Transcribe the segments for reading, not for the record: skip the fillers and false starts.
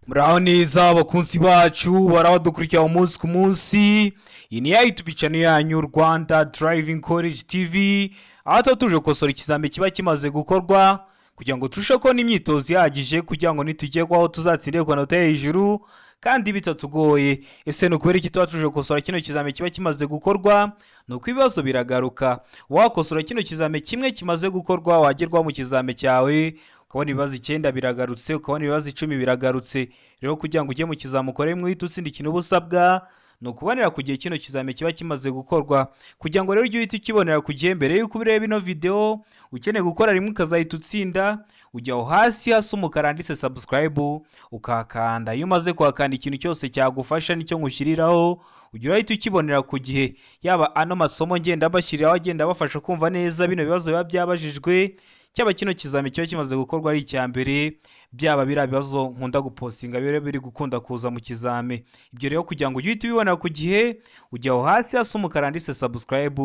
Muraho neza abakunzi bacu barabadukurikira umunsi ku munsi. Iyi ni ya YouTube channel yanyu Rwanda Driving College TV, aho tuba tuje gukosora ikizami kiba kimaze gukorwa kugira ngo turusheho kubona imyitozo ihagije kugira ngo nitugerwaho tuzatsindire ku manota hejuru kandi bitatugoye. Ese ni ukubera iki tuba tuje gukosora kino kizami kiba kimaze gukorwa? Ni uko ibibazo biragaruka. Wakosora kino kizami kimwe kimaze gukorwa wagerwaho mu kizami cyawe ukabona ibibazo 9 biragarutse, ukabona ibibazo 10 biragarutse. Rero kugira ngo ujye mu kizami ukore mwihita utsinda ikintu ubusabwa ni ukubonera ku gihe kino kizami kiba kimaze gukorwa. Kugira ngo rero ujye uhita ukibonera ku gihe mbere y'uko ureba ino video, ukeneye gukora rimwe ukazahita utsinda, ujya aho hasi hasa umukara handitse subscribe ukakanda. Iyo umaze kuhakanda ikintu cyose cyagufasha nicyo ngushyiriraho ugira uhita ukibonera ku gihe. Yaba ano masomo ngenda bashyiriraho agenda bafasha kumva neza bino bibazo biba byabajijwe, cyaba kino kizami kiba kimaze gukorwa ari icya mbere, byaba biriya bibazo nkunda gupostinga biri gukunda kuza mu kizami. Ibyo rero kugira ngo ujye uhita ubibonera ku gihe, ujya aho hasi hasa umukara handitse subscribe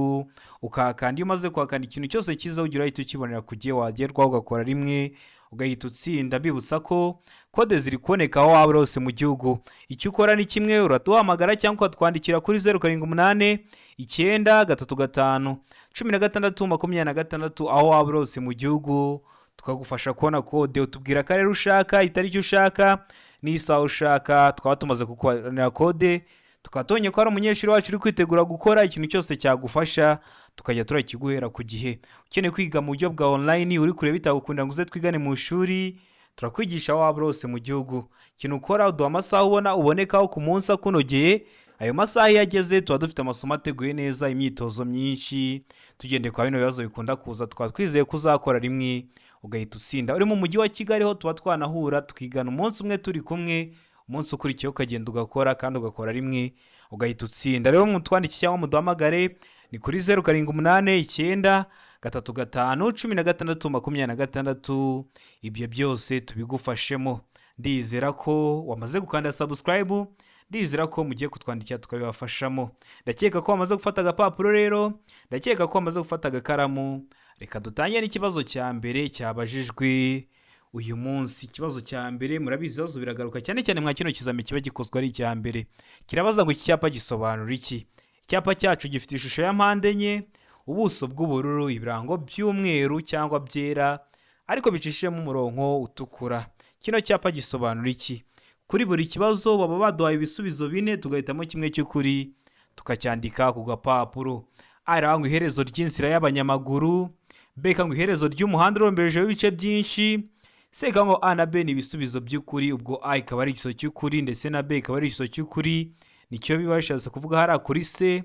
ukahakanda. Iyo umaze kuhakanda ikintu cyose cyiza ugira uhita ukibonera ku gihe, wagerwaho ugakora rimwe ugahita utsinda. Bibutsa ko kode ziri kuboneka aho waba hose mu gihugu. Icyo ukora ni kimwe, uratuhamagara cyangwa ukatwandikira kuri 0789 935 16 aho waba hose mu gihugu, tukagufasha kubona kode. Utubwira akarere ushaka, itariki ushaka n'isaha ushaka, twaba tumaze kukubonera kode. Tukatonye ko ari umunyeshuri wacu uri kwitegura gukora ikintu cyose cyagufasha, tukajya turakiguhera ku gihe. Ukeneye kwiga mu buryo bwa online uri kure bitagukunda ngo uze twigane mu ishuri, turakwigisha aho waba hose mu gihugu. Ikintu ukora uduha amasaha ubonekaho ku munsi akunogeye. Ayo masaha iyo ageze tuba dufite amasomo ateguye neza, imyitozo myinshi, tugendeye kwa bino bibazo bikunda kuza. Tukaba twizeye ko uzakora rimwe ugahita utsinda. Uri mu mujyi wa Kigali ho tuba twanahura tukigana umunsi umwe turi kumwe, umunsi ukurikiyeho ukagenda ugakora kandi ugakora rimwe ugahita utsinda. Rero mutwandike cyangwa muduhamagare ni kuri 0789 35 16 ibyo byose tubigufashemo. Ndizera ko wamaze gukanda subscribe, ndizera ko mugiye kutwandikira tukabibafashamo. Ndakeka ko wamaze gufata agapapuro rero, ndakeka ko wamaze gufata agakaramu. Reka dutangire n'ikibazo cya mbere cyabajijwe uyu munsi. Ikibazo cya mbere murabizi ibibazo biragaruka cyane cyane mwa kino kizami kiba gikozwe ari icya mbere. Kirabaza ngo iki cyapa gisobanura iki? Icyapa cyacu gifite ishusho ya mpande enye, ubuso bw'ubururu, ibirango by'umweru cyangwa byera ariko bicishijemo umurongo utukura. Kino cyapa gisobanura iki? Kuri buri kibazo baba baduhaye ibisubizo 4, tugahitamo kimwe cy'ukuri tukacyandika ku gapapuro. A ngo iherezo ry'inzira y'abanyamaguru, B ngo iherezo ry'umuhanda uromberejeho ibice byinshi, C ngo A na B ni ibisubizo by'ukuri, ubwo A ikaba ari igiso cy'ukuri ndetse na B ikaba ari igiso cy'ukuri. Nicyo biba bishatse kuvuga hari kuri C.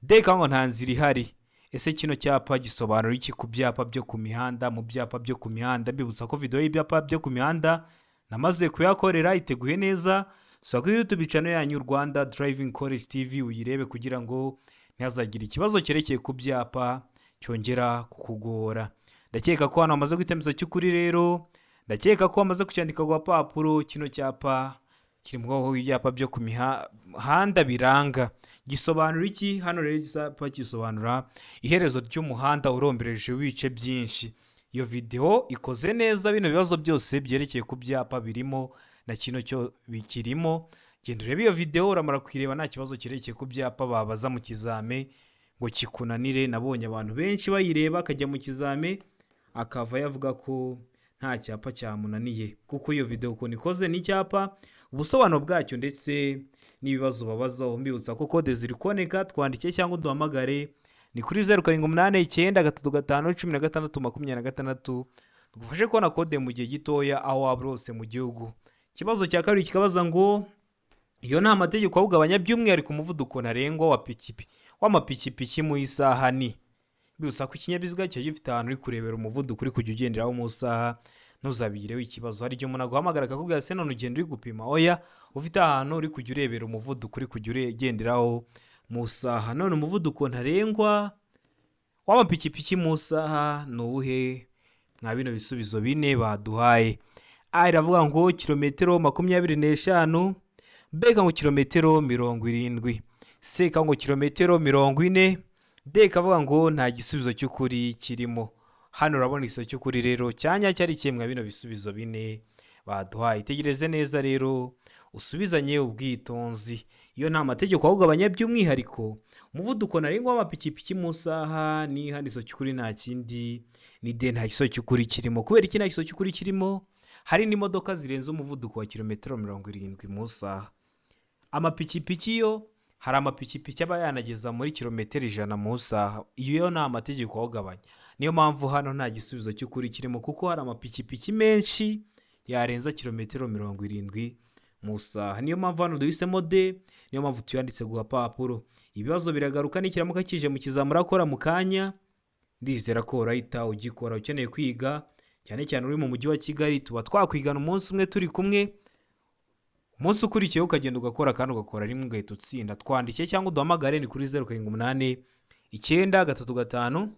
D ngo nta nzira ihari. Ese kino cyapa gisobanura iki ku byapa byo ku mihanda? Mu byapa byo ku mihanda, bibutsa ko video y'ibyapa byo ku mihanda namaze kuyakorera iteguye neza. So kuri YouTube channel yanyu Rwanda Driving College TV uyirebe kugira ngo ntihazagire ikibazo cyerekeye ku byapa cyongera kukugora. Ndakeka ko hano amaze gutemeza cy'ukuri rero, ndakeka ko amaze kucyandika ku gapapuro. Kino cyapa kiri mu bwoko bw'ibyapa byo ku mihanda biranga. Gisobanura iki? Hano rero icyapa gisobanura iherezo ry'umuhanda urombereje ibice byinshi. Iyo video ikoze neza, bino bibazo byose byerekeye ku byapa birimo na kino cyo bikirimo. Genda urebe iyo video uramara kwireba nta kibazo cyerekeye ku byapa babaza mu kizame ngo kikunanire. Nabonye abantu benshi bayireba akajya mu kizame akava yavuga ko nta cyapa cyamunaniye, kuko iyo video uko nikoze n'icyapa, ubusobanuro bwacyo ndetse n'ibibazo babazaho. Mbibutsa ko kode ziri kuboneka, twandike cyangwa uduhamagare ni kuri 0789 35 tugufashe kubona kode mu gihe gitoya aho waba hose mu gihugu. Ikibazo cya kabiri kikabaza ngo iyo nta mategeko awugabanya by'umwihariko umuvuduko ntarengwa w'amapikipiki mu isaha ni. Bibutsa ko ikinyabiziga cyo gifite ahantu uri kurebera umuvuduko uri kujya ugenderaho mu isaha, ntuzabigireho ikibazo. Hari igihe umuntu aguhamagara akakubwira se none ugenda uri gupima. Oya, ufite ahantu uri kujya urebera umuvuduko uri kujya ugenderaho mu isaha. None umuvuduko ntarengwa w'amapikipiki mu isaha ni uwuhe mwa bino bisubizo 4 baduhaye? A iravuga ngo kilometero 25, B ngo kilometero 70, C ngo kilometero 40, D kavuga ngo nta gisubizo cy'ukuri kirimo. Hano urabona igiso cy'ukuri rero cyanya cyari kimwe bino bisubizo 4 baduhaye. Itegereze neza rero usubizanye ubwitonzi. Iyo nta mategeko awugabanya by'umwihariko umuvuduko ntarengwa w'amapikipiki mu saha ni hano iso cy'ukuri nta kindi ni nta kiso cy'ukuri kirimo. Kubera iki nta kiso cy'ukuri kirimo? Hari n'imodoka zirenze umuvuduko wa kilometero 70 mu saha. Amapikipiki yo hari amapikipiki aba yanageza muri kilometero 100 mu saha. Iyo nta mategeko awugabanya. Niyo mpamvu hano nta gisubizo cy'ukuri kirimo, kuko hari amapikipiki menshi yarenza kilometero 70 mu saha. Niyo mpamvu hano duhisemo D, niyo mpamvu tuyanditse ku gapapuro. Ibibazo biragaruka nikiramuka kije mu kizamura akora mu kanya. Ndizera ko urahita ugikora. Ukeneye kwiga cyane cyane uri mu mujyi wa Kigali, tuba twakwigana umunsi umwe turi kumwe. Umunsi ukurikiyeho ukagenda ugakora kandi ugakora rimwe ugahita utsinda. Twandike cyangwa uduhamagare ni kuri 078 935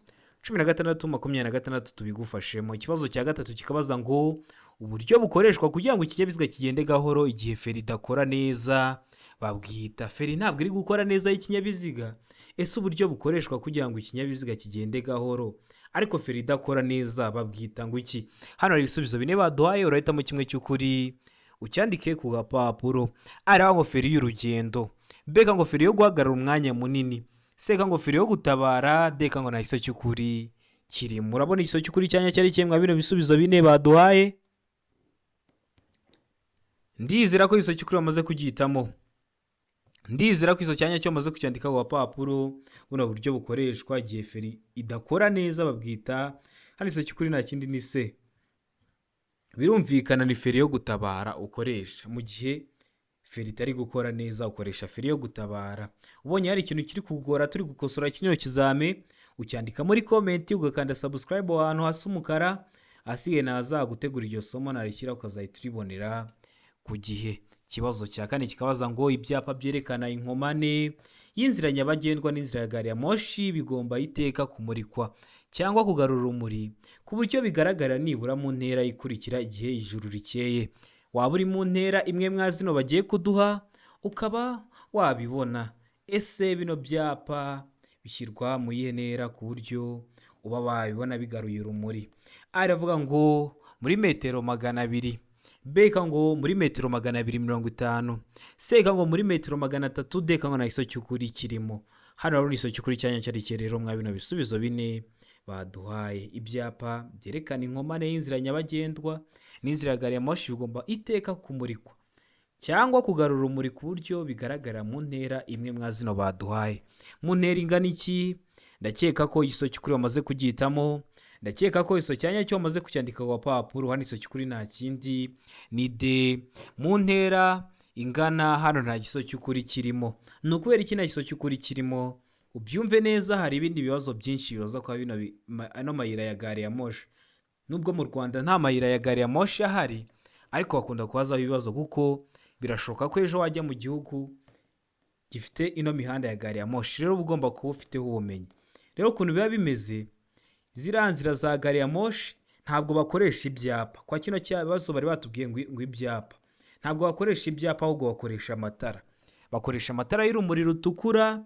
16 tubigufashemo. Ikibazo cya gatatu kikabaza ngo uburyo bukoreshwa kugira ngo ikinyabiziga kigende gahoro igihe feri idakora neza babwita. Feri ntabwo iri gukora neza y'ikinyabiziga. Ese uburyo bukoreshwa kugira ngo ikinyabiziga kigende gahoro ariko feri idakora neza babwita ngo iki? Hano hari ibisubizo bine baduhaye, urahitamo kimwe cy'ukuri ucyandike ku gapapuro. Ari ngo feri y'urugendo, B ngo feri yo guhagarara umwanya munini, C ngo feri yo gutabara, D ngo nta kiso cy'ukuri kirimo. Urabona ikiso cy'ukuri cyanya cyari kimwe bino bisubizo bine baduhaye. Ndizera ko ikiso cy'ukuri bamaze kugihitamo. Ndizera ko ikiso cyanya cyo bamaze kucyandika ku gapapuro. Buno buryo bukoreshwa igihe feri idakora neza babwita. Hano ikiso cy'ukuri nta kindi ni C. Birumvikana ni feri yo gutabara ukoresha. Mu gihe feri itari gukora neza ukoresha feri yo gutabara. Ubonye hari ikintu kiri kugora turi gukosora kino kizame, ucyandika muri comment ugakanda subscribe ahantu hasi umukara. Asigaye naza gutegura iryo somo narishyira ukazahita uribonera ku gihe. Ikibazo cya kane kikabaza ngo ibyapa byerekana inkomane y'inzira nyabagendwa n'inzira ya gari ya moshi bigomba iteka kumurikwa cyangwa kugarura urumuri ku buryo bigaragara nibura mu ntera ikurikira igihe ijuru rikeye. Waba uri mu ntera imwe mwazino bagiye kuduha ukaba wabibona. Ese bino byapa bishyirwa mu yihe ntera ku buryo uba wabibona bigaruye urumuri? Aravuga ngo muri metero 200, B ngo muri metero 250, C ngo muri metero 300, D ngo nta kiso cy'ukuri kirimo. Hano rero ni ikiso cy'ukuri cyanya cyari rero mwa bino bisubizo bine baduhaye. Ibyapa byerekana inkomane y'inzira nyabagendwa n'inzira ya gari ya moshi bigomba iteka kumurikwa cyangwa kugarura urumuri ku buryo bigaragara mu ntera imwe mwazino baduhaye. Mu ntera ingana iki? Ndakeka ko ikiso cy'ukuri bamaze kugihitamo. Ndakeka ko ikiso cyanya cyo bamaze kucyandika ku gapapuro. Hano ikiso cy'ukuri nta kindi ni D. Mu ntera ingana hano nta kiso cy'ukuri kirimo. Ni ukubera iki nta kiso cy'ukuri kirimo? Ubyumve neza, hari ibindi bibazo byinshi bibaza kwa bino ano mayira ya gari ya moshi. Nubwo mu Rwanda nta mayira ya gari ya moshi ahari, ariko bakunda kubaza ibibazo kuko birashoboka ko ejo wajya mu gihugu gifite ino mihanda ya gari ya moshi. Rero ugomba kuba ufiteho ubumenyi. Rero ukuntu biba bimeze, ziriya nzira za gari ya moshi ntabwo bakoresha ibyapa. Kwa kino kibazo bari batubwiye ngo ibyapa ntabwo bakoresha ibyapa, ahubwo bakoresha amatara. Bakoresha amatara y'urumuri rutukura.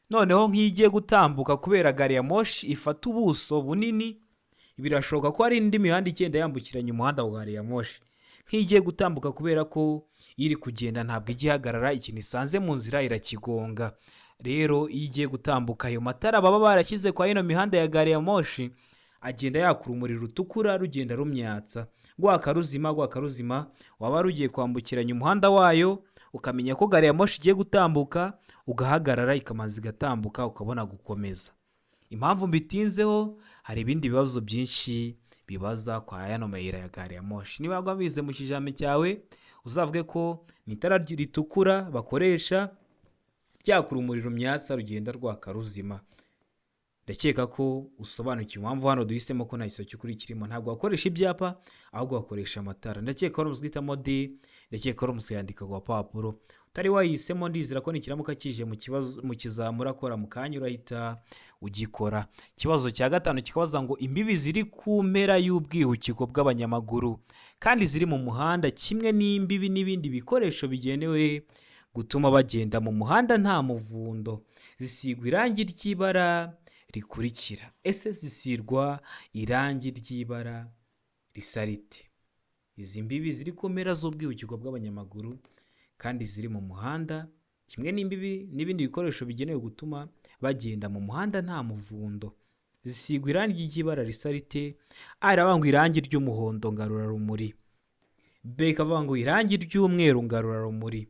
Noneho nk'igiye gutambuka kubera gari ya moshi ifata ubuso bunini, birashoboka ko hari indi mihanda igenda yambukiranya umuhanda wa gari ya moshi. Nk'igiye gutambuka kubera ko iri kugenda ntabwo igihagarara, ikintu isanze mu nzira irakigonga. Rero iyo igiye gutambuka ayo matara baba barashyize kwa ino mihanda ya gari ya moshi agenda yakura urumuri rutukura rugenda rumyatsa. Rwakaruzima waba rugiye kwambukiranya umuhanda wayo ukamenya ko gari ya moshi igiye gutambuka, ugahagarara ikamanza igatambuka ukabona gukomeza. Impamvu mbitinzeho, hari ibindi bibazo byinshi bibaza kwa yano mayira ya gari ya moshi. Niba wabize mu kijambo cyawe uzavuge ko ni itara ritukura bakoresha ryakura urumuri rumyatsa rugenda rwakaruzima. Ndakeka ko usobanukiwe impamvu hano duhisemo ko nta kiso cy'ukuri kirimo. Ntabwo bakoresha ibyapa ahubwo bakoresha amatara. Ndakeka ko muzwitamo D. Ndakeka ko musiyandika ku gapapuro. Utari wahisemo ndizera ko nikiramuka kije mu kizamura akora mu kanya urahita ugikora. Ikibazo cya gatanu kikabaza ngo imbibi ziri ku mpera y'ubwihukiko bw'abanyamaguru kandi ziri mu muhanda kimwe n'imbibi n'ibindi bikoresho bigenewe gutuma bagenda mu muhanda nta muvundo zisigwa irangi ry'ibara rikurikira. Ese zisirwa irangi ry'ibara risa rite? izi mbibi ziri ku mpera z'ubwihugiko bw'abanyamaguru kandi ziri mu muhanda, kimwe n'imbibi n'ibindi bikoresho bigenewe gutuma bagenda mu muhanda nta muvundo. Zisigwa irangi ry'ibara risa rite? A iravuga ngo irangi ry'umuhondo ngarurarumuri, B ikavuga ngo irangi ry'umweru ngarurarumuri,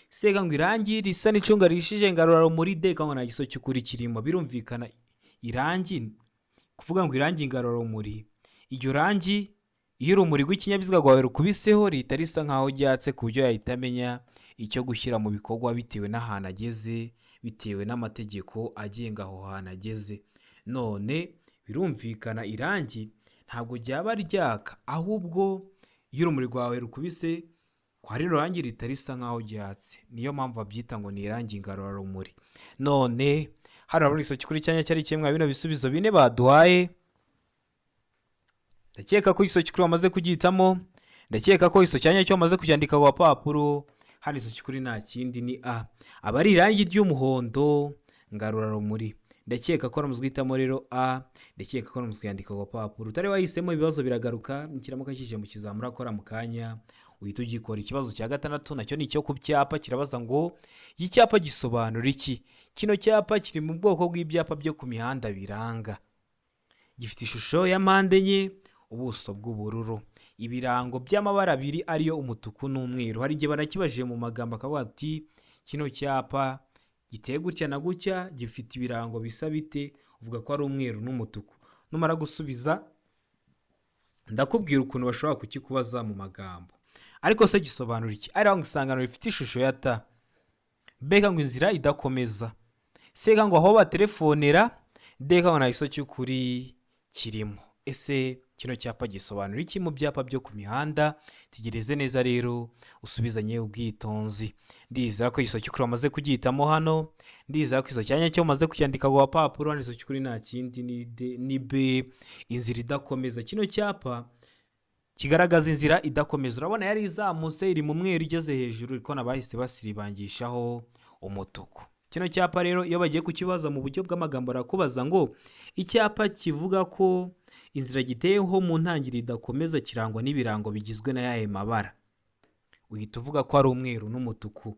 C ikavuga ngo irangi risa n'icunga rihishije ngarurarumuri, D ikavuga ngo nta giso cy'ukuri kirimo. Birumvikana irangi kuvuga ngo irangi ngarurarumuri, iryo rangi iyo urumuri rw'ikinyabiziga rwawe rukubiseho rihita risa nkaho ryatse ku buryo yahita amenya icyo gushyira mu bikorwa bitewe n'ahantu ageze, bitewe n'amategeko agenga aho hantu ageze. None birumvikana irangi ntabwo ryaba ryaka, ahubwo iyo urumuri rwawe rukubise kwa rino rangi rihita risa nkaho ryatse, niyo mpamvu babyita ngo ni irangi ngarurarumuri. None hano urabona igiso cy'ukuri cyanya cyari kimwe bino bisubizo bine baduhaye. Ndakeka ko igiso cy'ukuri wamaze kugihitamo, ndakeka ko igiso cyanya cyo wamaze kucyandika ku papuro. Hano igiso cy'ukuri nta kindi ni A, aba ari irangi ry'umuhondo ngarurarumuri. Ndakeka ko wamaze guhitamo rero A, ndakeka ko wamaze kuyandika ku papuro. Utari wahisemo ibibazo biragaruka, nikiramuka kije mu kizamura akora mu kanya uhita ugikora. Ikibazo cya gatandatu nacyo ni icyo ku cyapa, kirabaza ngo iki cyapa gisobanura iki? Kino cyapa kiri mu bwoko bw'ibyapa byo ku mihanda biranga, gifite ishusho ya mpande enye, ubuso bw'ubururu, ibirango by'amabara abiri ariyo umutuku n'umweru. Hari igihe banakibajije mu magambo akavuga ati kino cyapa giteye gutya na gutya, gifite ibirango bisa bite, uvuga ko ari umweru n'umutuku. Numara gusubiza ndakubwira ukuntu bashobora kukikubaza mu magambo. Ariko se gisobanura iki? Ari ngo isangano rifite ishusho ya T, B ngo inzira idakomeza, C ngo aho batelefonera, D ngo nta giso cy'ukuri kirimo. Ese kino cyapa gisobanura iki mu byapa byo ku mihanda? Tegereze neza rero usubizanye ubwitonzi. Ndizera ko igiso cy'ukuri wamaze kugihitamo hano, ndizera ko igiso cyanya cyo umaze kucyandika ku papuro. Hano igiso cy'ukuri nta kindi ni B, inzira idakomeza. Kino cyapa kigaragaza inzira idakomeza. Urabona yari izamutse iri mu mweru igeze hejuru, ariko nabahise basiribangishaho umutuku. Kino cyapa rero iyo bagiye kukibaza mu buryo bw'amagambo arakubaza ngo icyapa kivuga ko inzira giteyeho mu ntangiriro idakomeza kirangwa n'ibirango bigizwe na yahe mabara, uhita uvuga ko ari umweru n'umutuku.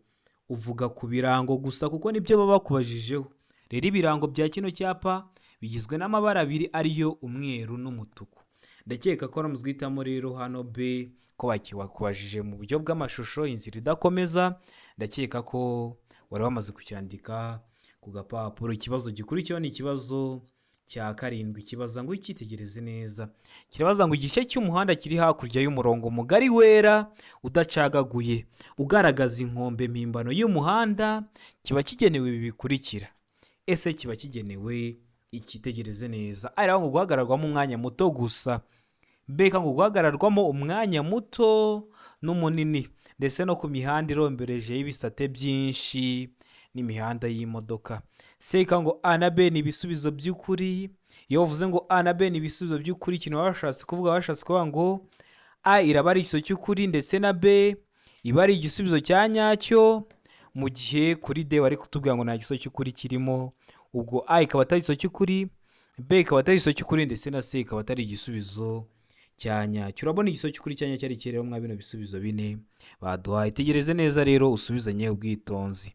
Uvuga ku birango gusa kuko nibyo baba bakubajijeho. Rero ibirango bya kino cyapa bigizwe n'amabara abiri ariyo umweru n'umutuku. Ndakeka ko ramuzwe guhitamo rero hano B, ko bakubajije mu buryo bw'amashusho inzira idakomeza. Ndakeka ko wari wamaze kucyandika ku gapapuro. Ikibazo gikurikiyeho ni ikibazo cya karindwi, kibaza ngo icyitegereze neza. Kirabaza ngo igice cy'umuhanda kiri hakurya y'umurongo mugari wera udacagaguye ugaragaza inkombe mpimbano y'umuhanda kiba kigenewe ibi bikurikira. Ese kiba kigenewe icyitegereze neza? Ari ngo guhagararwamo umwanya muto gusa, B ngo guhagararwamo umwanya muto n'umunini, ndetse no ku mihanda irombereje y'ibisate byinshi n'imihanda y'imodoka. C ngo A na B ni ibisubizo by'ukuri. Iyo bavuze ngo A na B ni ibisubizo by'ukuri, ikintu bashatse kuvuga ngo A iraba ari igiso cy'ukuri ndetse na B iba ari igisubizo cya nyacyo, mu gihe kuri D bari kutubwira ngo nta giso cy'ukuri kirimo. Ubwo A ikaba atari igiso cy'ukuri, B ikaba atari igiso cy'ukuri, ndetse na C ikaba atari igisubizo cya nyacyo. Urabona igiso cy'ukuri cya nyacyo ari kirero mwa bino bisubizo bine baduhaye. Tegereze neza rero usubizanye ubwitonzi.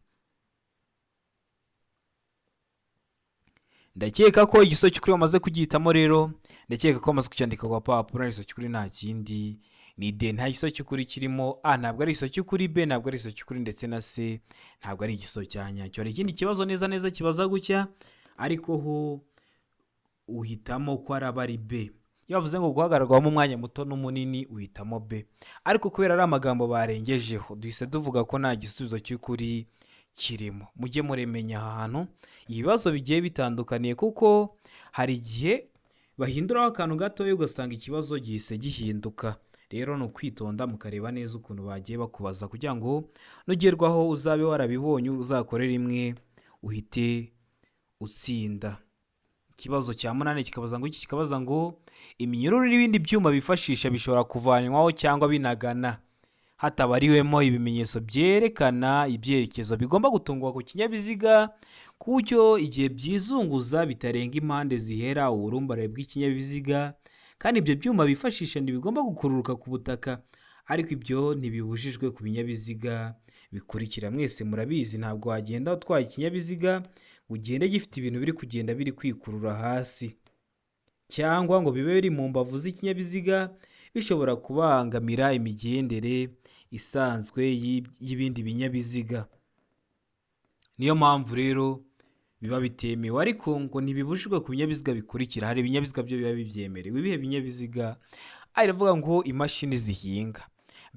Ndakeka ko igiso cy'ukuri wamaze kugihitamo rero, ndakeka ko wamaze kucyandika ku papuro. Igiso cy'ukuri nta kindi ni D, nta giso cy'ukuri kirimo. A ntabwo ari igiso cy'ukuri, B ntabwo ari igiso cy'ukuri, ndetse na C ntabwo ari igiso cya nyacyo. Hari ikindi kibazo neza kibaza gutya, ariko ho uhitamo ko araba ari B. Iyo bavuze ngo guhagararwamo umwanya muto n'umunini uhitamo B, ariko kubera ari amagambo barengejeho duhise tuvuga ko nta gisubizo cy'ukuri kirimo. Mujye muremenya aha hantu ibibazo bigiye bitandukaniye, kuko hari igihe bahinduraho akantu gatoya ugasanga ikibazo gihise gihinduka. Rero ni ukwitonda mukareba neza ukuntu bagiye bakubaza, kugira ngo nugerwaho uzabe warabibonye uzakore rimwe uhite utsinda. Ikibazo cya munani kikabaza ngo iminyururu n'ibindi byuma bifashisha bishobora kuvanwaho cyangwa binagana hatabariwemo ibimenyetso byerekana ibyerekezo bigomba gutungwa ku kinyabiziga, ku buryo igihe byizunguza bitarenga impande zihera uburumbarare bw'ikinyabiziga, kandi ibyo byuma bifashisha ntibigomba gukururuka ku butaka ariko ibyo ntibibujijwe ku binyabiziga bikurikira. Mwese murabizi ntabwo wagenda utwaye ikinyabiziga ugende gifite ibintu biri kugenda biri kwikurura hasi, cyangwa ngo bibe biri mu mbavu z'ikinyabiziga bishobora kubangamira imigendere isanzwe y'ibindi binyabiziga. Niyo mpamvu rero biba bitemewe, ariko ngo ntibibujijwe ku binyabiziga bikurikira. Hari ibinyabiziga byo biba bibyemerewe. Ibihe binyabiziga? Aravuga ngo imashini zihinga.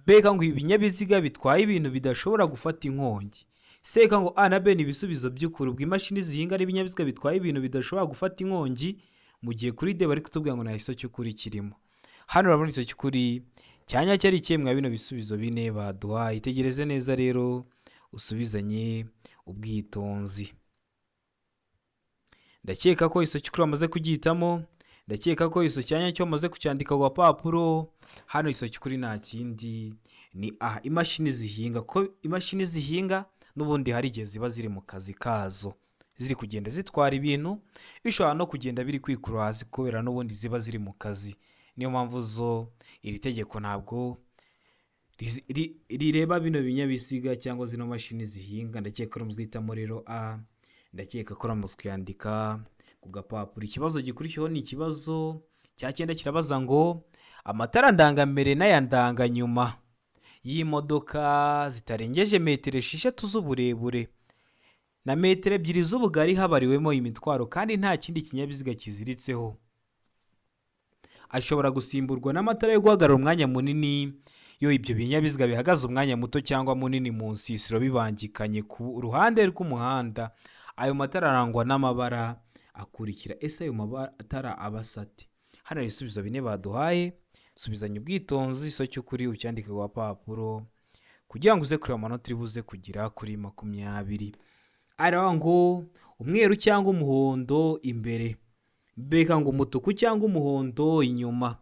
Beka ngo ibinyabiziga bitwaye ibintu bidashobora gufata inkongi. Seka ngo A na B ni ibisubizo by'ukuri. Ubwo imashini zihinga ari ibinyabiziga bitwaye ibintu bidashobora gufata inkongi, mu gihe kuri D bari kutubwira ngo nta iso cy'ukuri kirimo. Hano urabona iso cy'ukuri cyanya cyari ikemwa bino bisubizo bine baduhaye. Itegereze neza rero usubizanye ubwitonzi. Ndakeka ko iso cy'ukuri bamaze kugihitamo. Ndakeka ko iso cyanya cyo bamaze kucyandika ku papuro. Hano iso cy'ukuri nta kindi ni A, imashini zihinga. Ko imashini zihinga n'ubundi hari igihe ziba ziri mu kazi kazo, ziri kugenda zitwara ibintu bishobora no kugenda biri kwikurura hasi kubera n'ubundi ziba ziri mu kazi. Niyo mpamvu zo iri tegeko ntabwo rireba bino binyabiziga cyangwa zino mashini zihinga. Ndakeka ko muzwitamo rero A. Ndakeka ko ramutse kuyandika ku gapapuro. Ikibazo gikurikiyeho ni ikibazo cya 9 kirabaza ngo amatara ndangambere n'aya ndanganyuma y'imodoka zitarengeje metero 6 z'uburebure na metero 2 z'ubugari habariwemo imitwaro kandi nta kindi kinyabiziga kiziritseho, ashobora gusimburwa n'amatara yo guhagarara umwanya munini yo ibyo binyabiziga bihagaze umwanya muto cyangwa munini mu nsisiro bibangikanye ku ruhande rw'umuhanda. Ayo matara arangwa n'amabara akurikira. Ese ayo matara abasate? Hano ibisubizo bine baduhaye. Subizanye ubwitonzi iso cy'ukuri ucyandike ku papuro kugira ngo uze kureba amanota uri buze kugira kuri 20. Aravuga ngo umweru cyangwa umuhondo imbere. Beka ngo umutuku cyangwa umuhondo inyuma.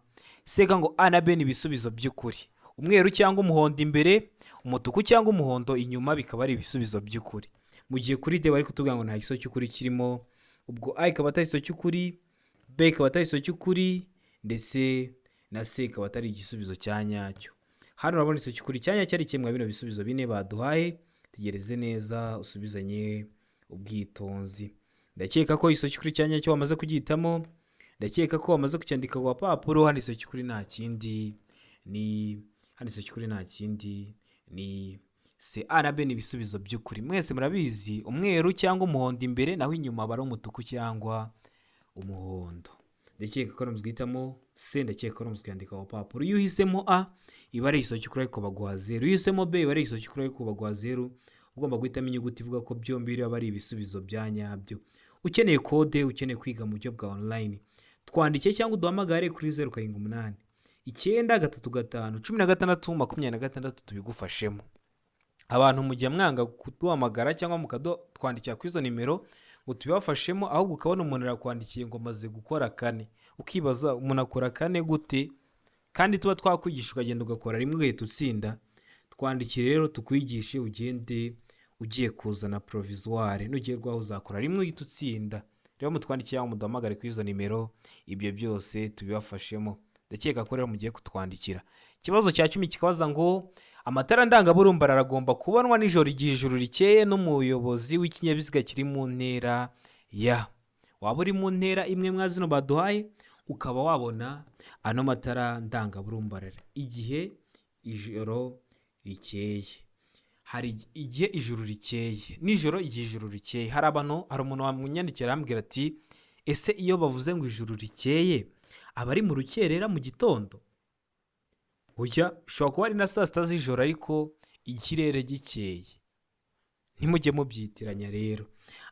Seka ngo A na B ni ibisubizo by'ukuri. Umweru cyangwa umuhondo imbere, umutuku cyangwa umuhondo inyuma bikaba ari ibisubizo by'ukuri. Mu gihe kuri D bari kutubwira ngo nta iso cy'ukuri kirimo. Ubwo A ikaba atari iso cy'ukuri, B ikaba atari iso cy'ukuri, ndetse na C ikaba atari igisubizo cya nyacyo. Hano urabona iso cy'ukuri cyanya cyari kimwe bino bisubizo bine baduhaye. Tegereze neza usubizanye ubwitonzi. Ndakeka ko iso cy'ukuri cyanya cyo wamaze kugihitamo. Ndakeka ko wamaze kucyandika ku papuro. Hano iso cy'ukuri nta kindi ni C. A na B ni ibisubizo by'ukuri. Mwese murabizi umweru cyangwa umuhondo imbere, naho inyuma aba ari umutuku cyangwa umuhondo. Ndakeka ko muzwitamo C. Ndakeka ko muzwandika ku papuro. Iyo uhisemo A iba ari iso cy'ukuri ariko baguha 0. Iyo uhisemo B iba ari iso cy'ukuri ariko baguha 0. Ugomba guhitamo inyuguti ivuga ko byombi biri ari ibisubizo bya nyabyo. Ukeneye kode, ukeneye kwiga mu buryo bwa online, twandike cyangwa uduhamagare kuri 078 935 16 tubigufashemo. Abantu mu gihe mwanga kuduhamagara cyangwa mukadutwandikira kuri izo nimero ngo tubibafashemo, ahubwo ukabona umuntu arakwandikiye ngo maze gukora 4, ukibaza umuntu akora 4 gute kandi tuba twakwigisha ukagenda ugakora rimwe ugahita utsinda. Twandikire rero tukwigishe ugende ugiye kuzana provisoire, nugiye rwaho uzakora rimwe uhita utsinda. Rero mutwandikiye cyangwa muduhamagare kuri izo nimero, ibyo byose tubibafashemo. Ndakeka ko rero mugiye kutwandikira. Ikibazo cya 10 kikabaza ngo amatara ndangaburumba aragomba kubonwa nijoro igihe ijuru rikeye n'umuyobozi w'ikinyabiziga kiri mu ntera ya. Waba uri mu ntera imwe mwazino baduhaye ukaba wabona ano matara ndangaburumba igihe ijoro rikeye. Hari igihe ijuru rikeye nijoro, igihe ijuru rikeye. Hari umuntu wamunyandikira arambwira ati ese iyo bavuze ngo ijuru rikeye aba ari mu rukerera mu gitondo? Ujya ushobora kuba ari na saa 6 z'ijoro ariko ikirere gikeye. Ntimujye mubyitiranya rero.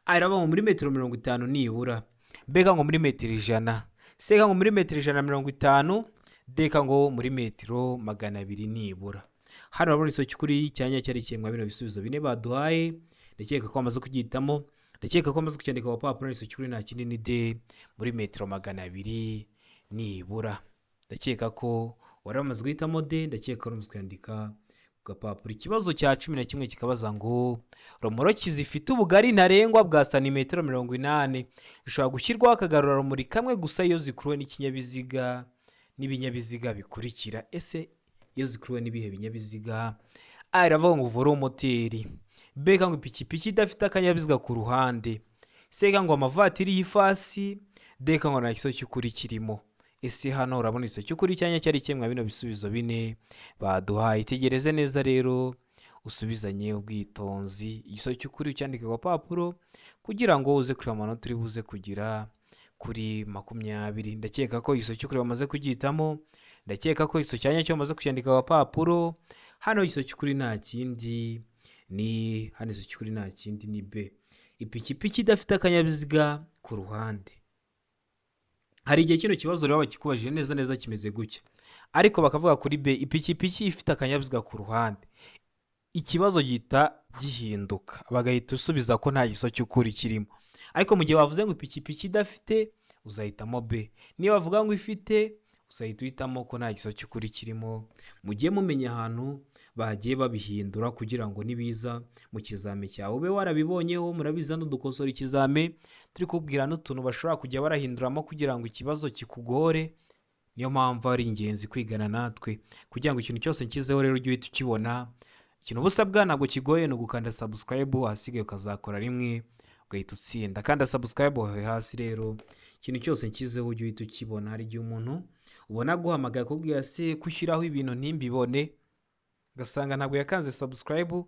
Araba ngo muri metero 50 nibura. Beka ngo muri metero 100. Seka ngo muri metero 150. Deka ngo muri metero 200 nibura. Hano urabona iso cy'ukuri cyanya cyari kimwe bino bisubizo bine baduhaye. Ndakeka ko amaze kugihitamo. Ndakeka ko amaze kucyandika ku papuro. Iso cy'ukuri nta kindi ni D muri metero 200 nibura. Ndakeka ko wari wamaze guhitamo D. Ndakeka ko wamaze kwandika ku gapapuro. Ikibazo cya 11 kikabaza ngo romoroki zifite ubugari ntarengwa bwa santimetero 80 bishobora gushyirwaho akagarura rumuri kamwe gusa iyo zikuruwe n'ibinyabiziga bikurikira. Ese iyo zikuruwe n'ibihe binyabiziga. A iravuga ngo velomoteri. B ngo ipikipiki idafite akanyabiziga ku ruhande. C ngo amavatiri y'ifasi. D ngo nta giso cy'ukuri kirimo. Ese hano urabona igiso cy'ukuri cyanya cyari kimwe bino bisubizo bine baduhaye. Itegereze neza rero usubizanye ubwitonzi. Igiso cy'ukuri ucyandike ku papuro kugira ngo uze kureba amanota uri buze kugira kuri 20. Ndakeka ko igiso cy'ukuri bamaze kugitamo. Ndakeka ko igiso cyanya cyo bamaze kucyandika ku papuro. Hano igiso cy'ukuri nta kindi ni hano igiso cy'ukuri nta kindi ni B. Ipikipiki idafite akanyabiziga ku ruhande. Hari igihe kino kibazo rero bakikubajije neza kimeze gutya, ariko bakavuga kuri B ipikipiki ifite akanyabiziga ku ruhande, ikibazo gihita gihinduka bagahita usubiza ko nta giso cy'ukuri kirimo. Ariko mu gihe bavuze ngo ipikipiki idafite uzahitamo B, niba bavuga ngo ifite uzahita uhitamo ko nta giso cy'ukuri kirimo. Mugiye mumenya ahantu bagiye babihindura kugira ngo nibiza mu kizame cyawe ube warabibonyeho. Murabizi hano dukosora ikizame turi kubwira n'utuntu bashobora kujya barahinduramo kugira ngo ikibazo kikugore. Niyo mpamvu ari ingenzi kwigana natwe kugira ngo ikintu cyose nkizeho rero ujye uhita ukibona. Ikintu busabwa ntabwo kigoye, no gukanda subscribe, hasigaye ukazakora rimwe ugahita utsinda. Kanda subscribe hasi rero ikintu cyose nkizeho ujye uhita ukibona. Hari igihe umuntu ubona guhamagara akubwira se kushyiraho ibintu ntimbibone, ugasanga ntabwo yakanze subscribe,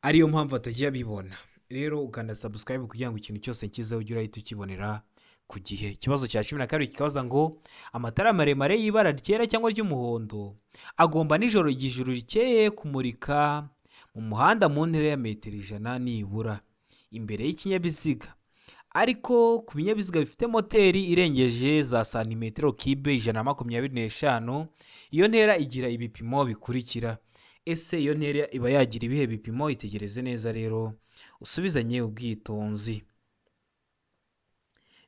ariyo mpamvu atajya abibona. Rero ukanda subscribe kugira ngo ikintu cyose nkizeho ujye uhita ukibonera ku gihe. Ikibazo cya 12 kikabaza ngo amatara maremare y'ibara ryera cyangwa ry'umuhondo agomba nijoro ijuru rikeye kumurika mu muhanda mu ntera ya metero 100 nibura imbere y'ikinyabiziga, ariko ku binyabiziga bifite moteri irengeje za santimetero kibe 125 iyo ntera igira ibipimo bikurikira. Ese iyo ntera iba yagira ibihe bipimo? Itegereze neza rero usubizanye ubwitonzi.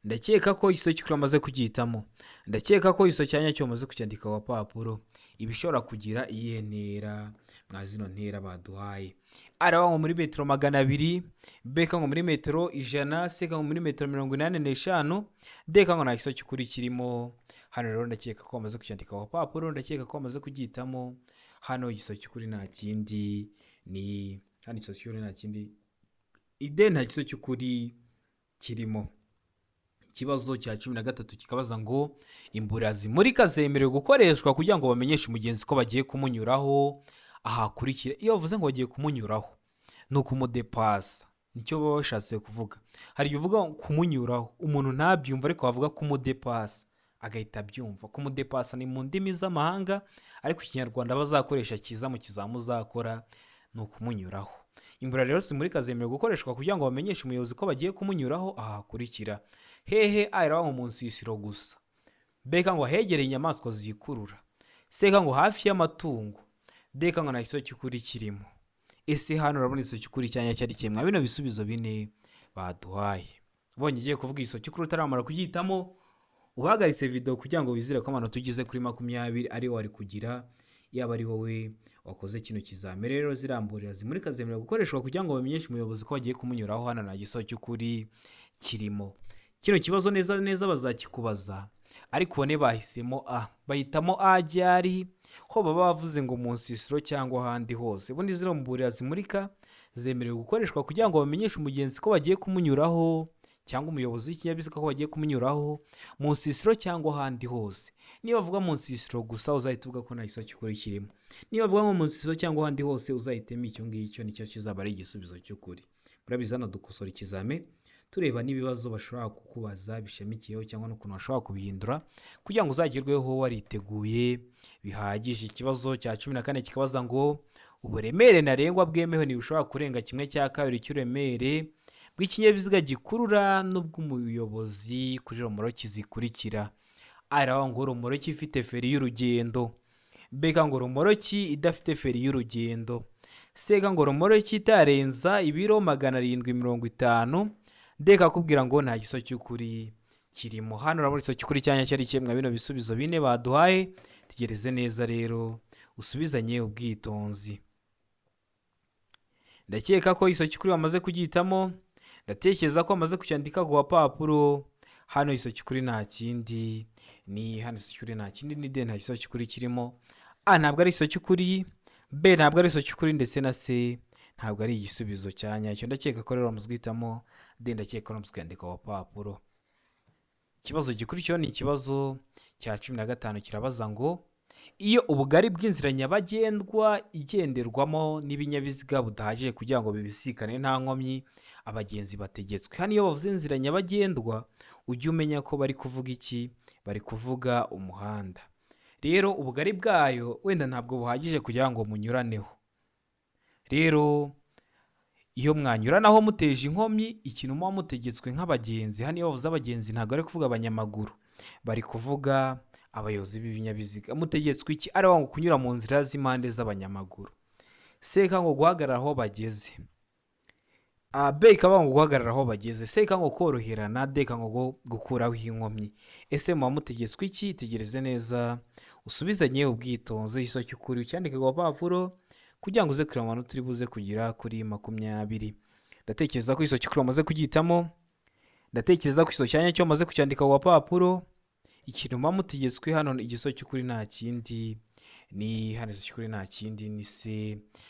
Ndakeka ko igiso cy'ukuri amaze kugihitamo. Ndakeka ko igiso cyanya cyo amaze kucyandika ku papuro. Ibishobora kugira iyihe ntera mwa zino ntera baduhaye. Araba ngo muri metero 200, B ngo muri metero 100, C ngo muri metero 85, D ngo nta giso cy'ukuri kirimo. Hano rero ndakeka ko amaze kucyandika ku papuro. Ndakeka ko amaze kugihitamo. Hano igiso cy'ukuri nta kindi ni hano igiso cy'ukuri nta kindi ide nta giso cy'ukuri kirimo. Ikibazo cya 13 kikabaza ngo imbura zimurika zemerewe gukoreshwa kugira ngo bamenyeshe umugenzi ko bagiye kumunyuraho ahakurikira. Iyo bavuze ngo bagiye kumunyuraho ni ukumudepasa, nicyo baba bashatse kuvuga. Hari uvuga kumunyuraho umuntu ntabyumva, ariko bavuga kumudepasa agahita abyumva. Kumudepasa ni mu ndimi z'amahanga, ariko ikinyarwanda bazakoresha kiza mu kizamu uzakora ni ukumunyuraho. Imbura rero zimurika zemerewe gukoreshwa kugira ngo bamenyeshe umuyobozi ko bagiye kumunyuraho ahakurikira. Hehe A iravuga mu nsisiro gusa. B ngo hegereye inyamaswa zikurura. C ngo hafi y'amatungo. D ngo nta giso cy'ukuri kirimo. Ese hano urabona igiso cy'ukuri cyanya cyari kimwe bino bisubizo bine baduhaye. Ubonye igiye kuvuga igiso cy'ukuri utaramara kugihitamo, uhagaritse video kugira ngo wizire ko amanota ugize kuri 20 ari wari kugira yaba ari wowe wakoze kino kizame. Rero ziramburira zimurika zemerewe gukoreshwa kugira ngo bamenyeshe umuyobozi ko bagiye kumunyuraho. Hano nta giso cy'ukuri kirimo. Kino kibazo neza bazakikubaza, ariko ubone bahisemo A. Bahitamo A ryari ho baba bavuze ngo mu nsisiro cyangwa ahandi hose. Ubundi ziramburira zimurika zemerewe gukoreshwa kugira ngo bamenyeshe umugenzi ko bagiye kumunyuraho cyangwa umuyobozi w'ikinyabiziga ko bagiye kumunyuraho mu nsisiro cyangwa ahandi hose. Niba bavuga mu nsisiro gusa uzahita uvuga ko nta giso cy'ukuri kirimo. Niba bavuga ngo mu nsisiro cyangwa ahandi hose uzahitemo icyo ngicyo, nicyo kizaba ari igisubizo cy'ukuri. Murabizi hano dukosora ikizame tureba n'ibibazo bashobora kukubaza bishamikiyeho cyangwa n'ukuntu bashobora kubihindura kugira ngo uzagirweho wariteguye bihagije. Ikibazo cya 14 kikabaza ngo uburemere ntarengwa bwemewe ntibushobora kurenga 1/2 cy'uremere bw'ikinyabiziga gikurura n'ubw'umuyobozi kuri romoroki zikurikira. A iravuga ngo romoroki ifite feri y'urugendo. B ngo romoroki idafite feri y'urugendo. C ngo romoroki itarenza ibiro 750. D kakubwira ngo nta giso cy'ukuri kirimo. Hano urabona igiso cy'ukuri cyanya cyari kimwe bino bisubizo bine baduhaye. Tegereze neza rero usubizanye ubwitonzi. Ndakeka ko igiso cy'ukuri bamaze kugihitamo. Ndatekereza ko bamaze kucyandika ku papuro. Hano igiso cy'ukuri nta kindi ni hano igiso cy'ukuri nta kindi ni D nta giso cy'ukuri kirimo. A ntabwo ari igisubizo cy'ukuri, B ntabwo ari igisubizo cy'ukuri, ndetse na C ntabwo ari igisubizo cya nyacyo. Ndakeka ko rero wamaze guhitamo D, ndakeka ko wamaze kuyandika ku rupapuro. Ikibazo gikurikiyeho ni ikibazo cya 15, kirabaza ngo iyo ubugari bw'inzira nyabagendwa igenderwamo n'ibinyabiziga budahagije kugira ngo bibisikane nta nkomyi, abagenzi bategetswe. Hano iyo bavuze inzira nyabagendwa ujye umenya ko bari kuvuga iki, bari kuvuga umuhanda. Rero ubugari bwayo wenda ntabwo buhagije kugira ngo munyuraneho. Rero iyo mwanyuranaho muteje inkomyi, ikintu muba mutegetswe nk'abagenzi, hano iyo bavuze abagenzi ntabwo bari kuvuga abanyamaguru, bari kuvuga abayobozi b'ibinyabiziga. Mutegetswe iki? Ari ngo kunyura mu nzira z'impande z'abanyamaguru. C ngo guhagarara aho bageze. B ikaba ngo guhagarara aho bageze. C ngo koroherana. D ngo gukuraho inkomyi. Ese muba mutegetswe iki? Tegereze neza usubizanye ubwitonzi. Igisubizo cy'ukuri ucyandike ku rupapuro kugira ngo uze kureba amanota uri buze kugira kuri 20. Ndatekereza ko igisubizo cy'ukuri wamaze kugihitamo. Ndatekereza ko igisubizo cya nyacyo wamaze kucyandika ku rupapuro. Ikintu muba mutegetswe hano igisubizo cy'ukuri nta kindi ni hano, igisubizo cy'ukuri nta kindi ni C.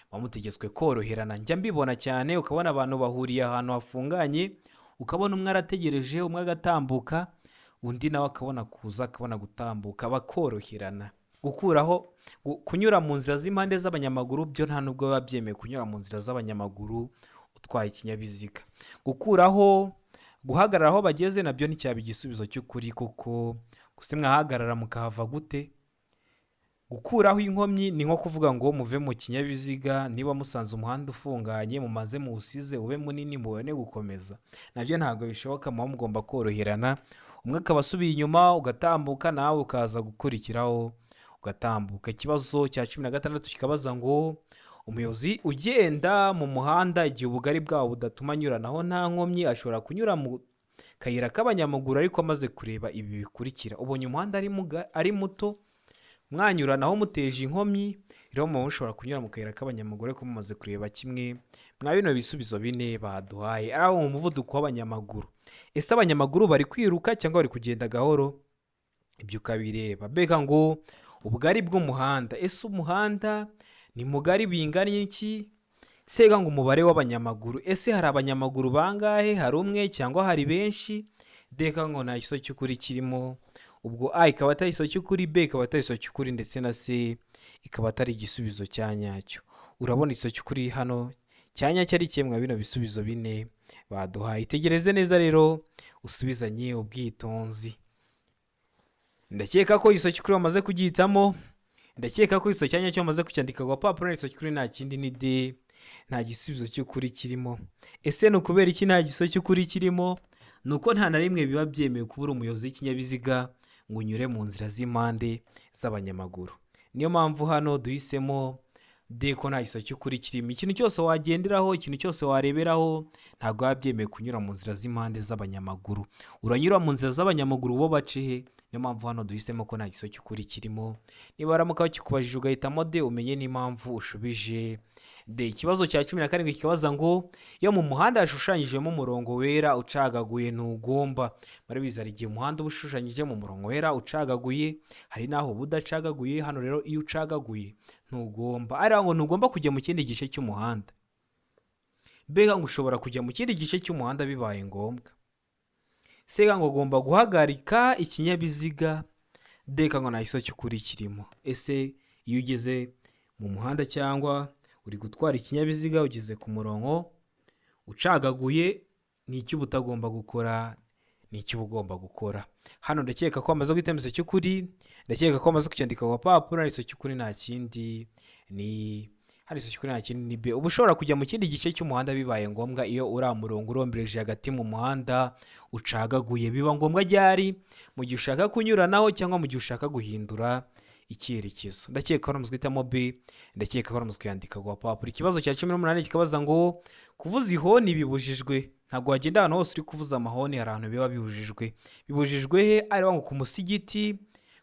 Muba mutegetswe koroherana. Njya mbibona cyane, ukabona abantu bahuriye ahantu hafunganye, ukabona umwe arategereje, umwe agatambuka, undi nawe akabona kuza, akabona gutambuka, bakoroherana. Kunyura mu nzira z'impande z'abanyamaguru byo nta nubwo biba byemewe, kunyura mu nzira z'abanyamaguru utwaye ikinyabiziga. Guhagarara aho bageze nabyo nticyaba igisubizo cy'ukuri, kuko gusa mwahagarara mukahava gute? Gukuraho inkomyi ni nko kuvuga ngo muve mu kinyabiziga, niba musanze umuhanda ufunganye mumaze muwusize ube munini mubone gukomeza, nabyo ntabwo bishoboka. muba mugomba koroherana, umwe akaba asubiye inyuma ugatambuka, nawe ukaza gukurikiraho ugatambuka. Ikibazo cya 16 kikabaza ngo umuyobozi ugenda mu muhanda igihe ubugari bwawo budatuma anyuranaho nta nkomyi ashobora kunyura mu kayira k'abanyamaguru ariko amaze kureba ibi bikurikira. Ubonye umuhanda ari muto, mwanyuranaho muteje inkomyi, rero muba mushobora kunyura mu kayira k'abanyamaguru ariko mumaze kureba kimwe mwa bino bisubizo 4 baduhaye. Ari mu muvuduko w'abanyamaguru. Ese abanyamaguru bari kwiruka cyangwa bari kugenda gahoro? Ibyo ukabireba. Beka ngo ubugari bw'umuhanda, ese umuhanda ni mugari bingana iki? C ngo umubare w'abanyamaguru, ese hari abanyamaguru bangahe? Hari umwe cyangwa hari benshi? D ngo nta gisubizo cy'ukuri kirimo. Ubwo A ikaba atari igisubizo cy'ukuri, B ikaba atari igisubizo cy'ukuri, ndetse na C ikaba atari igisubizo cya nyacyo. Urabona igisubizo cy'ukuri hano cya nyacyo ari kimwe bino bisubizo 4 baduhaye. Itegereze neza rero usubizanye ubwitonzi. Ndakeka ko igisubizo cy'ukuri wamaze kugihitamo. Ndakeka ko igisubizo cya nyacyo wamaze kucyandika ku rupapuro. Igisubizo cy'ukuri nta kindi ni D, nta gisubizo cy'ukuri kirimo. Ese ni ukubera iki nta gisubizo cy'ukuri kirimo? Nuko nta na rimwe biba byemewe kubura umuyobozi w'ikinyabiziga ngo unyure mu nzira z'impande z'abanyamaguru. Niyo mpamvu hano duhisemo D ko nta gisubizo cy'ukuri kirimo. Ikintu cyose wagenderaho, ikintu cyose wareberaho, ntabwo biba byemewe kunyura mu nzira z'impande z'abanyamaguru. Uranyura mu nzira z'abanyamaguru bo bace he? Niyo mpamvu hano duhisemo ko nta gisubizo cy'ukuri kirimo. Niba baramuka bakikubajije ugahitamo D, umenye n'impamvu ushubije D. Ikibazo cya 17 kikabaza ngo iyo mu muhanda hashushanyijemo umurongo wera ucagaguye ntugomba. Barabizi hari igihe umuhanda uba ushushanyije mu murongo wera ucagaguye, hari naho budacagaguye. Hano rero iyo ucagaguye ntugomba, ari ngo ntugomba kujya mu kindi gice cy'umuhanda. B ngo ushobora kujya mu kindi gice cy'umuhanda bibaye ngombwa. C ngo ugomba guhagarika ikinyabiziga. D ngo nta gisubizo cy'ukuri kirimo. Ese iyo ugeze mu muhanda cyangwa uri gutwara ikinyabiziga ugeze ku murongo ucagaguye, ni iki utagomba gukora, ni iki ugomba gukora? Hano ndakeka ko amaze guhitamo igisubizo cy'ukuri, ndakeka ko amaze kucyandika ku rupapuro. Igisubizo cy'ukuri nta kindi ni ni B. Uba ushobora kujya mu kindi gice cy'umuhanda bibaye ngombwa iyo uri murongo urombereje hagati mu muhanda ucagaguye. Biba ngombwa ryari? Mu gihe ushaka kunyuranaho cyangwa mu gihe ushaka guhindura icyerekezo. Ndakeka ko ramuzwe hitamo B, ndakeka ko ramuzwe yandika ku rupapuro. Ikibazo cya 18 kikabaza ngo kuvuza ihoni bibujijwe. Ntabwo wagenda ahantu hose uri kuvuza amahoni, hari ahantu biba bibujijwe. Bibujijwe he? Ari ngo ku musigiti,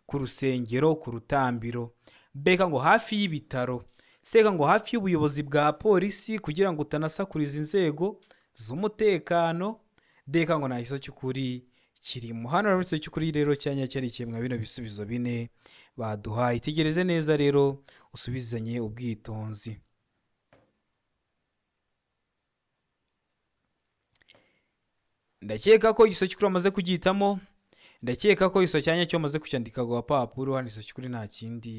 ku rusengero, ku rutambiro. B ngo hafi y'ibitaro. C ngo hafi y'ubuyobozi bwa polisi kugira ngo utanasakuriza inzego z'umutekano. D ngo nta gisubizo cy'ukuri kirimo. Hano rero igiso cy'ukuri rero cyanya cyari kimwe bino bisubizo bine baduhaye. Itegereze neza rero usubizanye ubwitonzi. Ndakeka ko igiso cy'ukuri amaze kugihitamo. Ndakeka ko igiso cyanya cyo amaze kucyandika ku gapapuro. Hano igiso cy'ukuri nta kindi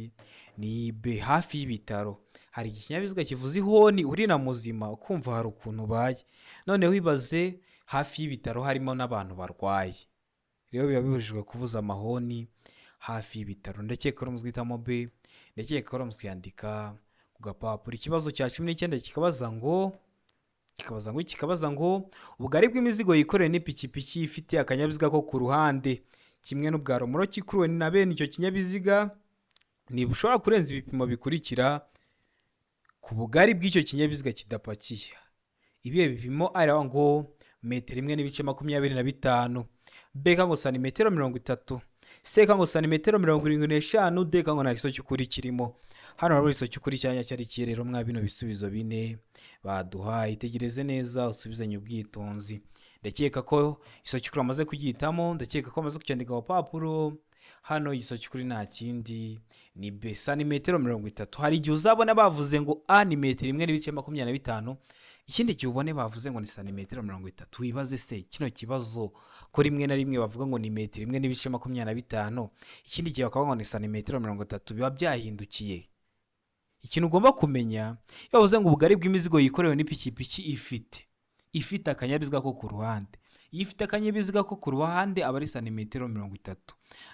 ni B, hafi y'ibitaro. Hari ikinyabiziga kivuza ihoni uri na muzima ukumva hari ukuntu ubaye. None wibaze hafi y'ibitaro harimo n'abantu barwaye. Rero biba bibujijwe kuvuza amahoni hafi y'ibitaro. Ndakeka ko muzwitamo B. Ndakeka ko muzwandika ku gapapuro. Ikibazo cya 19 kikabaza ngo ubugari bw'imizigo yikoreye n'ipikipiki ifite akanyabiziga ko ku ruhande kimwe n'ubwa romoroki ikuruwe na bene icyo kinyabiziga ntibushobora kurenza ibipimo bikurikira ku bugari bw'icyo kinyabiziga kidapakiye. Ibihe bipimo ari ngo metero 1.25, B ngo santimetero 30, C ngo santimetero 75, D ngo nta giso cy'ukuri kirimo. Hano rero igiso cy'ukuri cyanya cyari kirero mwa bino bisubizo bine baduhaye. Itegereze neza usubizanye ubwitonzi. Ndakeka ko igiso cy'ukuri amaze kugihitamo. Ndakeka ko amaze kucyandika ku papuro. Hano igiso cy'ukuri nta kindi ni B, santimetero 30. Hari igihe uzabona bavuze ngo A ni metero 1.25, ikindi gihe ubone bavuze ngo ni santimetero 30. Wibaze se kino kibazo ko rimwe na rimwe bavuga ngo ni metero 1.25, ikindi gihe bakavuga ngo ni santimetero 30, biba byahindukiye. Ikintu ugomba kumenya yavuze ngo ubugari bw'imizigo yikorewe n'ipikipiki ifite akanyabiziga ko ku ruhande. Iyo ifite akanyabiziga ko ku ruhande aba ari santimetero 30.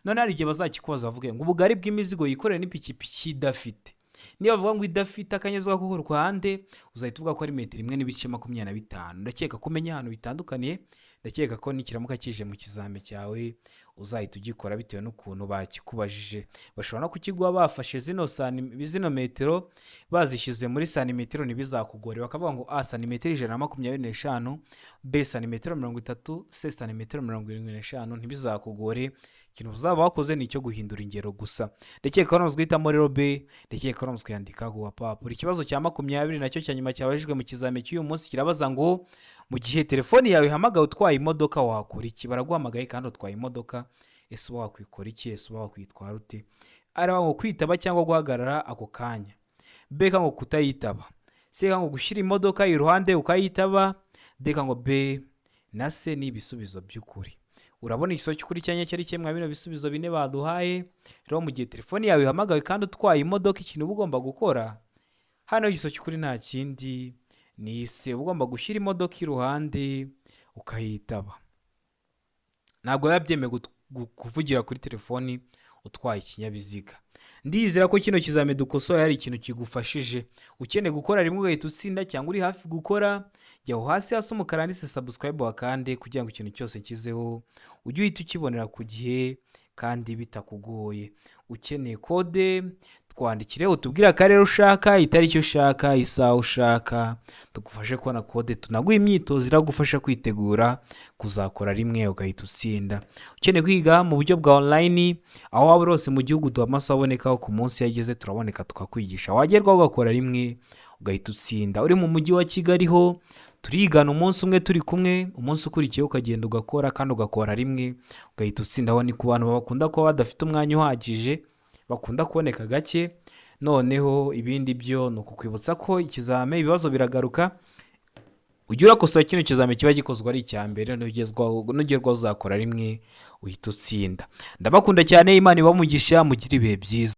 None hari igihe bazakikubaza bavuge ngo ubugari bw'imizigo yikorewe n'ipikipiki idafite. Niba bavuga ngo idafite akanyabiziga ko ku ruhande uzahita uvuga ko ari metero 1.25. Ndakeka kumenya ahantu bitandukaniye. Ndakeka ko nikiramuka kije mu kizame cyawe uzahita ugikora bitewe n'ukuntu bakikubajije. Bashobora no kukiguha bafashe zino metero bazishize muri santimetero ntibizakugore. Bakavuga ngo A santimetero 125, B santimetero 30, C santimetero 75, ntibizakugore. Ikintu uzaba wakoze ni icyo guhindura ingero gusa. Ndakeka ko nuzwitamo rero B. Ndakeka ko nuzwandika ku gapapuro. Ikibazo cya 20 nacyo cya nyuma cyabajijwe mu kizame cy'uyu munsi kirabaza ngo mu gihe telefoni yawe ihamagaye utwaye imodoka wakora iki? Baraguhamagaye kandi utwaye imodoka, ese wakwikora iki? Ese wakwitwara ute? Ari ngo kwitaba cyangwa guhagarara ako kanya. B ngo kutayitaba. C ngo gushyira imodoka iruhande ukayitaba. D ngo B na C ni ibisubizo by'ukuri. Urabona igiso cy'ukuri cyanya cyari kimwe bino bisubizo bine baduhaye. Rero mu gihe telefoni yawe ihamagaye kandi utwaye imodoka, ikintu ugomba gukora hano igiso cy'ukuri nta kindi ni C, ugomba gushyira imodoka iruhande ukayitaba. Ntabwo yabyemewe kuvugira kuri telefoni utwaye ikinyabiziga. Ndizera ko kino kizame dukosoye hari ikintu kigufashije. Ukeneye gukora rimwe ugahita utsinda cyangwa uri hafi gukora, jya hasi umukara handitse subscribe wakande kugira ngo ikintu cyose kizeho ujye uhita ukibonera ku gihe kandi bitakugoye. Ukeneye kode twandikire utubwire akarere ushaka, itariki ushaka, isaha ushaka, tugufashe kubona kode, tunaguha imyitozo iragufasha kwitegura kuzakora rimwe ugahita utsinda. Ukeneye kwiga mu buryo bwa online, aho waba rose mu gihugu amasaha abonekaho ku munsi yageze turaboneka tukakwigisha, wagerwaho ugakora rimwe ugahita utsinda. Uri mu mujyi wa Kigali ho turigana umunsi umwe turi kumwe, umunsi ukurikiye ukagenda ugakora kandi ugakora rimwe ugahita utsinda. Aho ni ku bantu bakunda kuba badafite umwanya uhagije, bakunda kuboneka gake. Noneho ibindi byo ni ukukwibutsa ko ikizame ibibazo biragaruka, ujye urakosora kino kizame kiba gikozwe ari icya mbere, nugerwaho uzakora rimwe uhita utsinda. Ndabakunda cyane, Imana ibamugisha, mugire ibihe byiza.